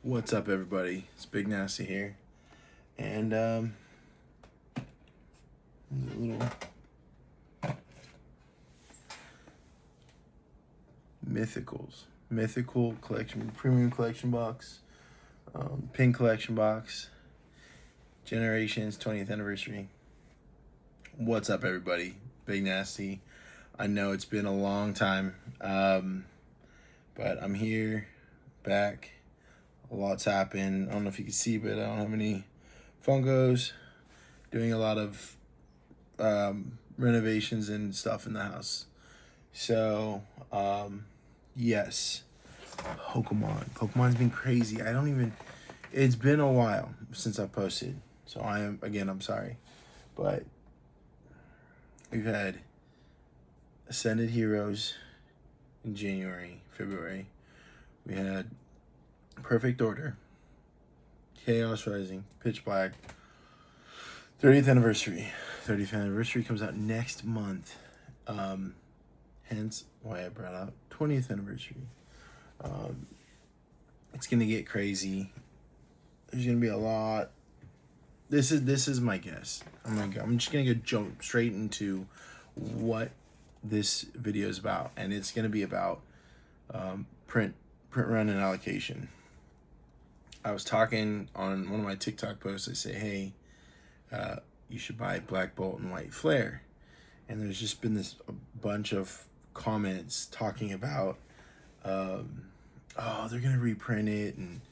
What's up, everybody? It's Big Nasty here, and a little mythical collection, premium collection box, pin collection box, Generations 20th anniversary. What's up, everybody? Big Nasty. I know it's been a long time, but I'm here, back. A lot's happened. I don't know if you can see, but I don't have any Funkos. Doing a lot of renovations and stuff in the house. So, yes, Pokemon's been crazy. It's been a while since I've posted. So I'm sorry. But we've had Ascended Heroes in January, February. We had Perfect Order, Chaos Rising, Pitch Black, 30th anniversary. 30th anniversary comes out next month. Hence why I brought out 20th anniversary. It's gonna get crazy. There's gonna be a lot. This is my guess. I'm just gonna jump straight into what this video is about, and it's gonna be about print run and allocation. I was talking on one of my TikTok posts. I say, hey, you should buy Black Bolt and White Flare. And there's just been a bunch of comments talking about, oh, they're going to reprint it, and,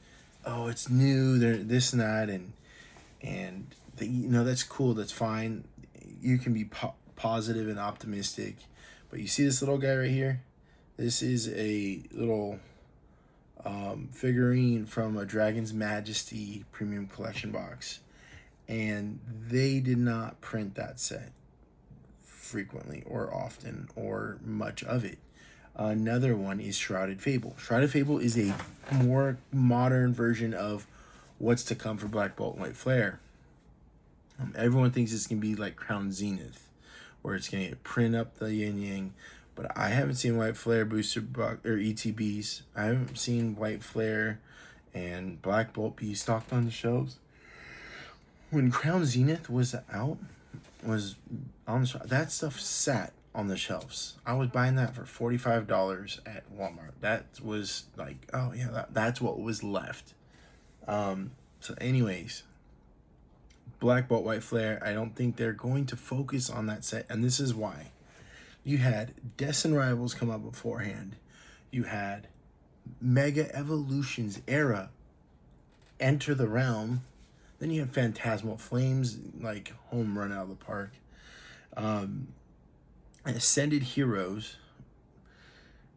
oh, it's new, they're this and that, and that's cool, that's fine. You can be positive and optimistic, but you see this little guy right here? This is a little figurine from a Dragon's Majesty premium collection box, and they did not print that set frequently or often or much of it. Another one is Shrouded Fable. Shrouded Fable is a more modern version of what's to come for Black Bolt and White Flare. Everyone thinks it's going to be like Crown Zenith, where it's going to print up the yin yang. But I haven't seen White Flare booster box or ETBs. I haven't seen White Flare and Black Bolt be stocked on the shelves. When Crown Zenith was out, was on the that stuff sat on the shelves. I was buying that for $45 at Walmart. That was like, oh yeah, that's what was left. So anyways, Black Bolt, White Flare, I don't think they're going to focus on that set, and this is why. You had Destin Rivals come up beforehand. You had Mega Evolutions era enter the realm. Then you had Phantasmal Flames, like home run out of the park. And Ascended Heroes.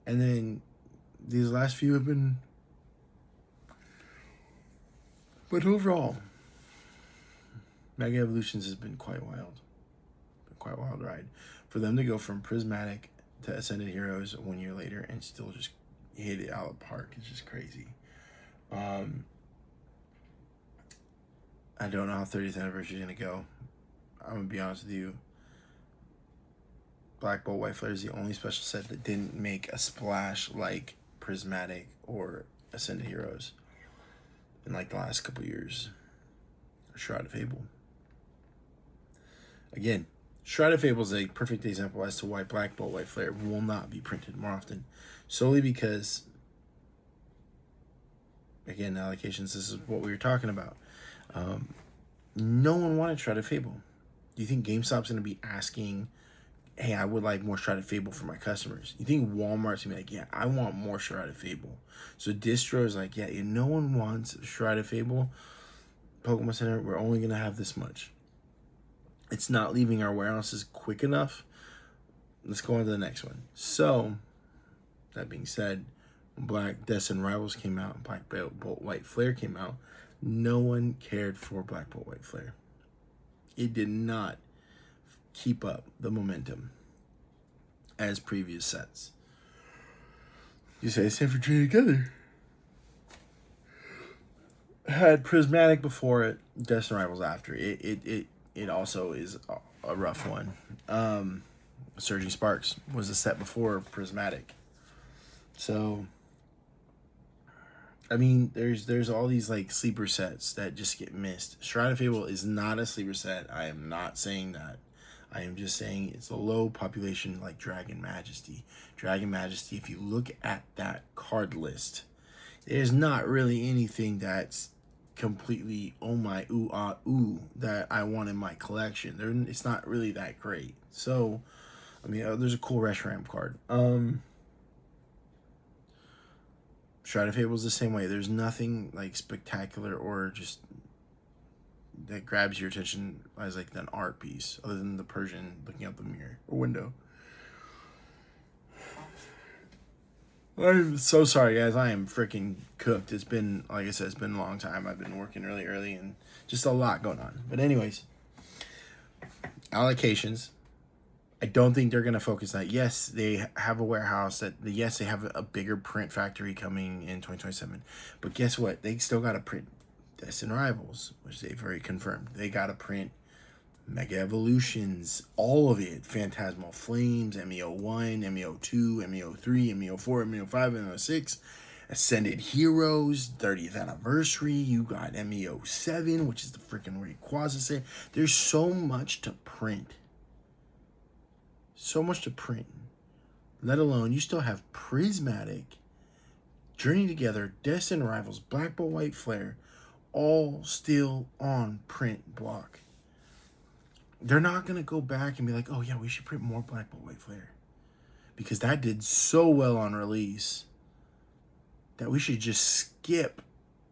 And then these last few have been... But overall, Mega Evolutions has been quite wild. Quite a wild ride. For them to go from Prismatic to Ascended Heroes 1 year later and still just hit it out of the park is just crazy. I don't know how 30th anniversary is going to go. I'm going to be honest with you. Black Bolt White Flare is the only special set that didn't make a splash like Prismatic or Ascended Heroes in like the last couple years. Shroud of Fable. Again, Shroud of Fable is a perfect example as to why Black Bolt White Flare will not be printed more often. Solely because, again, allocations, this is what we were talking about. No one wanted Shrouded Fable. Do you think GameStop's going to be asking, hey, I would like more Shrouded Fable for my customers? You think Walmart's going to be like, yeah, I want more Shrouded Fable? So distro is like, yeah, no one wants Shrouded Fable. Pokemon Center, we're only going to have this much. It's not leaving our warehouses quick enough. Let's go on to the next one. So, that being said, when Black Destin Rivals came out and Black Bolt White Flare came out, no one cared for Black Bolt White Flare. It did not keep up the momentum as previous sets. You say it's for trade together. Had Prismatic before it, Destin Rivals after it. It also is a rough one. Surging Sparks was a set before Prismatic. So I mean, there's all these like sleeper sets that just get missed. Shroud of Fable is not a sleeper set. I am not saying that. I am just saying it's a low population like Dragon Majesty. Dragon Majesty, if you look at that card list, there's not really anything that's completely oh my ooh ah ooh that I want in my collection. It's not really that great. So, I mean, there's a cool Reshiram card. Shroud of Fable is the same way. There's nothing like spectacular or just that grabs your attention as like an art piece, other than the Persian looking out the mirror or window. I'm so sorry, guys. I am freaking cooked. It's been, like I said, it's been a long time. I've been working really early and just a lot going on. But anyways, allocations. I don't think they're going to focus on that. Yes, they have a warehouse. Yes, they have a bigger print factory coming in 2027. But guess what? They still got to print Destined Rivals, which they've already confirmed. They got to print Mega Evolutions, all of it. Phantasmal Flames, MEO1, MEO2, MEO3, MEO4, MEO5, MEO6. Ascended Heroes, 30th Anniversary. You got MEO7, which is the freaking Rayquaza set. There's so much to print. So much to print. Let alone, you still have Prismatic, Journey Together, Destined Rivals, Black Bolt White Flare, all still on print block. They're not going to go back and be like, oh yeah, we should print more Black Bolt White Flare, because that did so well on release that we should just skip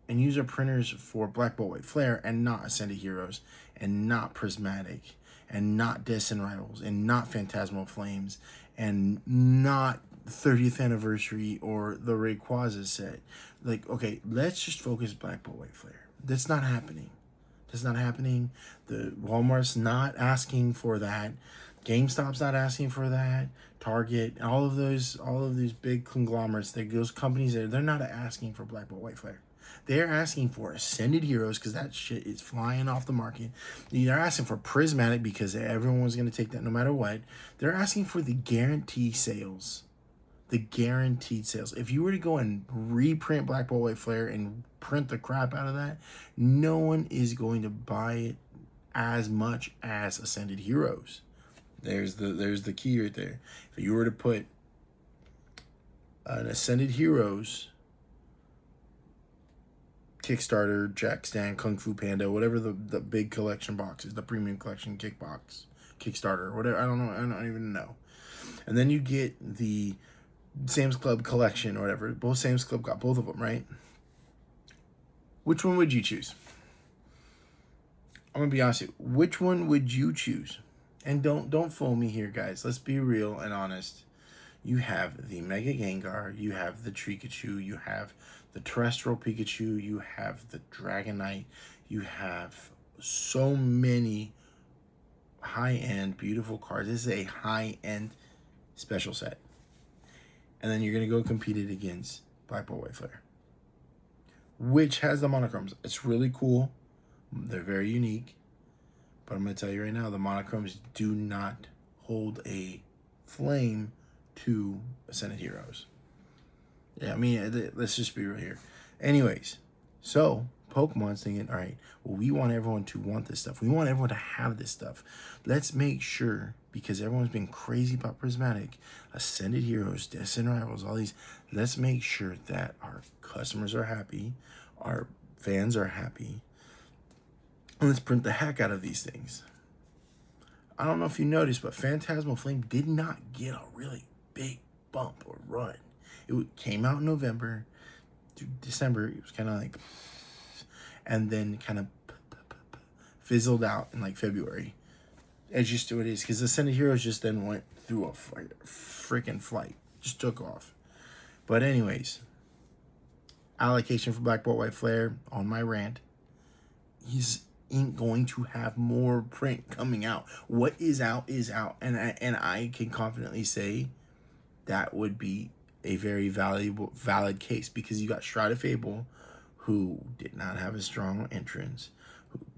and use our printers for Black Bolt White Flare and not Ascended Heroes and not Prismatic and not Destined Rivals and not Phantasmal Flames and not 30th Anniversary or the Rayquaza set. Like, okay, let's just focus Black Bolt White Flare. That's not happening. That's not happening. The Walmart's not asking for that. GameStop's not asking for that. Target, all of these big conglomerates, those companies, they're not asking for Black Bolt White Flare. They're asking for Ascended Heroes because that shit is flying off the market. They're asking for Prismatic because everyone's going to take that no matter what. They're asking for the guarantee sales. The guaranteed sales. If you were to go and reprint Black Bolt White Flare and print the crap out of that, no one is going to buy it as much as Ascended Heroes. There's the key right there. If you were to put an Ascended Heroes Kickstarter, Jack Stan, Kung Fu Panda, whatever the big collection box is, the premium collection kickbox, Kickstarter, whatever, I don't even know. And then you get the Sam's Club collection or whatever. Both Sam's Club got both of them, right? Which one would you choose? I'm gonna be honest with you. Which one would you choose? And don't fool me here, guys. Let's be real and honest. You have the Mega Gengar, you have the Trikachu, you have the Terrestrial Pikachu, you have the Dragonite, you have so many high-end, beautiful cards. This is a high-end special set. And then you're going to go compete it against Black Bolt White Flare, which has the monochromes. It's really cool. They're very unique. But I'm going to tell you right now, the monochromes do not hold a flame to Ascended Heroes. Yeah, I mean, let's just be real here. Anyways, so Pokemon's thinking, all right, well, we want everyone to want this stuff. We want everyone to have this stuff. Let's make sure, because everyone's been crazy about Prismatic, Ascended Heroes, Destined Rivals, all these. Let's make sure that our customers are happy, our fans are happy, and let's print the heck out of these things. I don't know if you noticed, but Phantasmal Flame did not get a really big bump or run. It came out in November through December. It was kind of like, and then kind of fizzled out in like February. It's just what it is, because Ascended Heroes just then went through a freaking flight. Just took off. But anyways, allocation for Black Bolt White Flare on my rant. He's ain't going to have more print coming out. What is out is out. And I can confidently say that would be a very valid case, because you got Shroud of Fable, who did not have a strong entrance,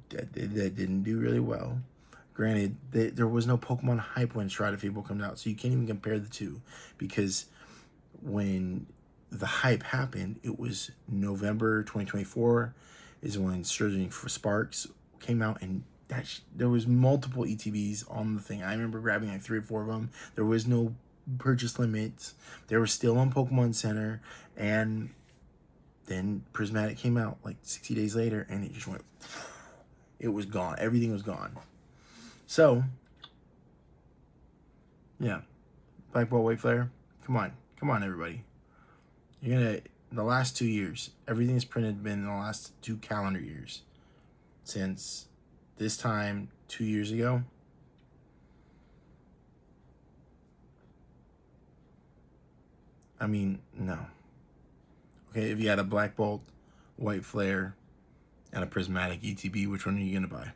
that didn't do really well. Granted, there was no Pokemon hype when Shroud of Fable comes out, so you can't even compare the two, because when the hype happened, it was November 2024 is when Surging for Sparks came out, and there was multiple ETBs on the thing. I remember grabbing like 3 or 4 of them. There was no purchase limits. They were still on Pokemon Center, and then Prismatic came out like 60 days later, and it just went, it was gone. Everything was gone. So, yeah, Black Bolt White Flare, come on, everybody. You're gonna, the last 2 years, everything's printed been in the last 2 calendar years. Since this time 2 years ago, I mean, no. Okay, if you had a Black Bolt, White Flare, and a Prismatic ETB, which one are you gonna buy?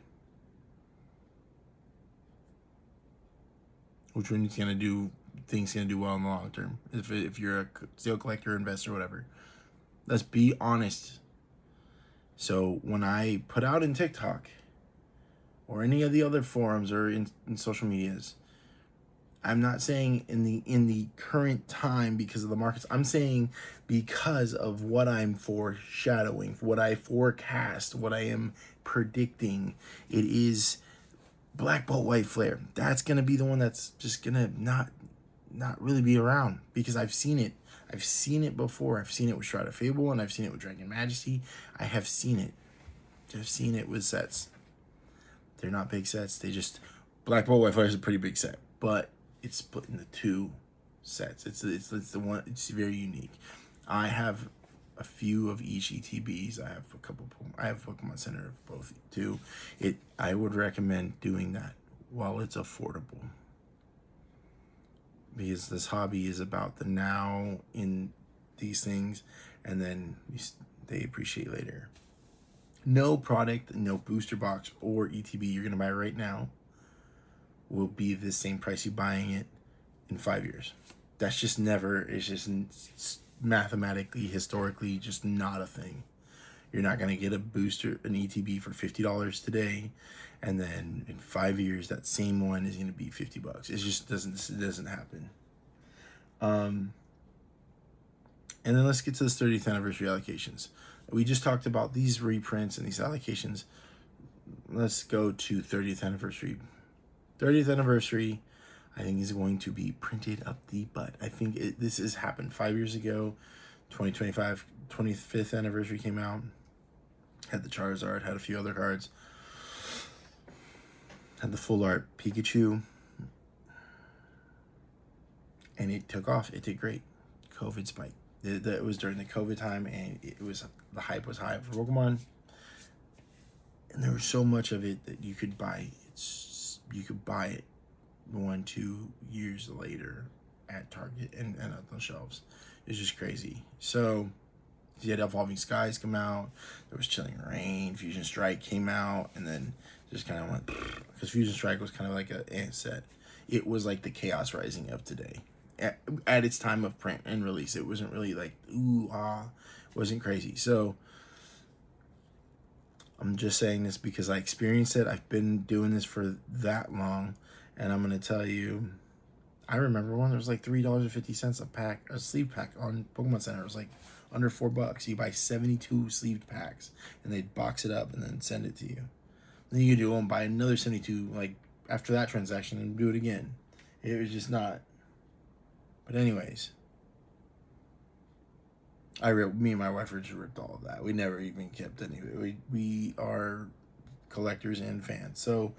Which one is gonna do things gonna do well in the long term? If you're a steel collector, investor, whatever. Let's be honest. So when I put out in TikTok or any of the other forums or in social medias, I'm not saying in the current time because of the markets. I'm saying because of what I'm foreshadowing, what I forecast, what I am predicting. It is Black Bolt White Flare. That's gonna be the one that's just gonna not really be around, because I've seen it. I've seen it before. I've seen it with Shroud of Fable, and I've seen it with Dragon Majesty. I have seen it. I've seen it with sets. They're not big sets. They just, Black Bolt White Flare is a pretty big set, but it's split into 2 sets. It's the one. It's very unique. I have a few of each ETBs. I have a couple. I have Pokemon Center of both too. I would recommend doing that while it's affordable, because this hobby is about the now in these things, and then they appreciate later. No product, no booster box or ETB you're gonna buy right now will be the same price you buying it in 5 years. That's just never, it's just mathematically, historically, just not a thing. You're not gonna get a booster, an ETB for $50 today, and then in 5 years that same one is gonna be $50. It just doesn't happen. And then let's get to this 30th anniversary allocations. We just talked about these reprints and these allocations. Let's go to 30th anniversary. 30th anniversary, I think, is going to be printed up the butt. I think this has happened 5 years ago. 2025, 25th anniversary came out. Had the Charizard, had a few other cards. Had the full art Pikachu. And it took off. It did great. COVID spike. It was during the COVID time, and the hype was high for Pokemon. And there was so much of it that you could buy. You could buy it 1-2 years later at Target and at the shelves. It's just crazy. So you had Evolving Skies come out. There was Chilling Reign. Fusion Strike came out, and then just kind of went, because Fusion Strike was kind of like a set. It was like the Chaos Rising of today. At its time of print and release, it wasn't really like ooh ah, wasn't crazy. So I'm just saying this because I experienced it. I've been doing this for that long, and I'm gonna tell you, I remember when there was like $3.50 a pack, a sleeve pack on Pokemon Center. It was like under $4. You buy 72 sleeved packs, and they'd box it up and then send it to you. Then you could do and buy another 72 like after that transaction and do it again. It was just not. But anyways, me and my wife just ripped all of that. We never even kept any of it. We are collectors and fans. So,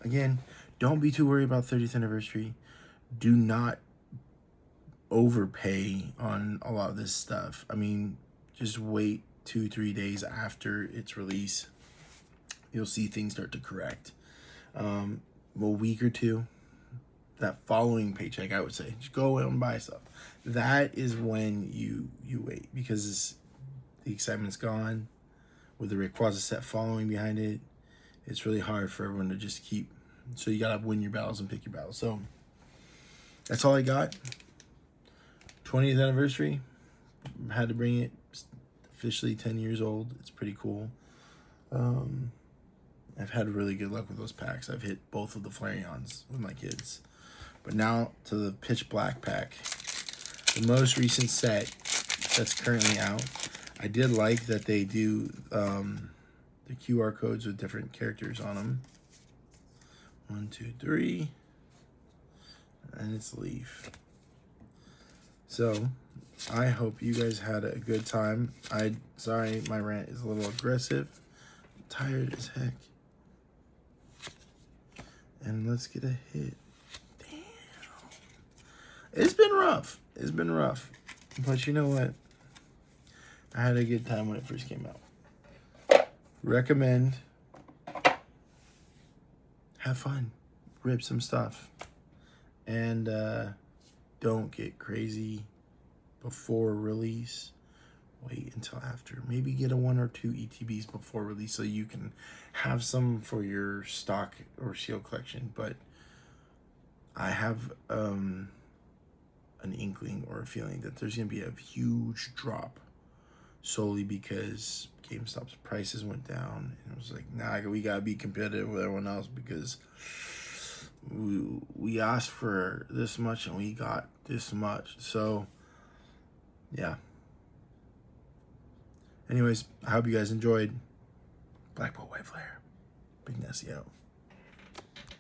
again, don't be too worried about 30th anniversary. Do not overpay on a lot of this stuff. I mean, just wait 2-3 days after its release. You'll see things start to correct. A week or two. That following paycheck, I would say, just go out and buy stuff. That is when you wait, because the excitement's gone. With the Rayquaza set following behind it, it's really hard for everyone to just keep. So you gotta win your battles and pick your battles. So that's all I got. 20th anniversary, had to bring it. Officially 10 years old. It's pretty cool. I've had really good luck with those packs. I've hit both of the Flareons with my kids. But now to the Pitch Black pack. the most recent set that's currently out. I did like that they do the QR codes with different characters on them. 1, 2, 3, and it's Leaf. So I hope you guys had a good time. Sorry, my rant is a little aggressive. I'm tired as heck. And let's get a hit. Damn. It's been rough. It's been rough. But you know what? I had a good time when it first came out. Recommend. Have fun. Rip some stuff. And don't get crazy before release. Wait until after. Maybe get a 1 or 2 ETBs before release so you can have some for your stock or shield collection. But I have an inkling or a feeling that there's going to be a huge drop solely because GameStop's prices went down. And it was like, nah, we got to be competitive with everyone else because we asked for this much and we got this much. So, yeah. Anyways, I hope you guys enjoyed. Black Bolt White Flare. Big Nessie out.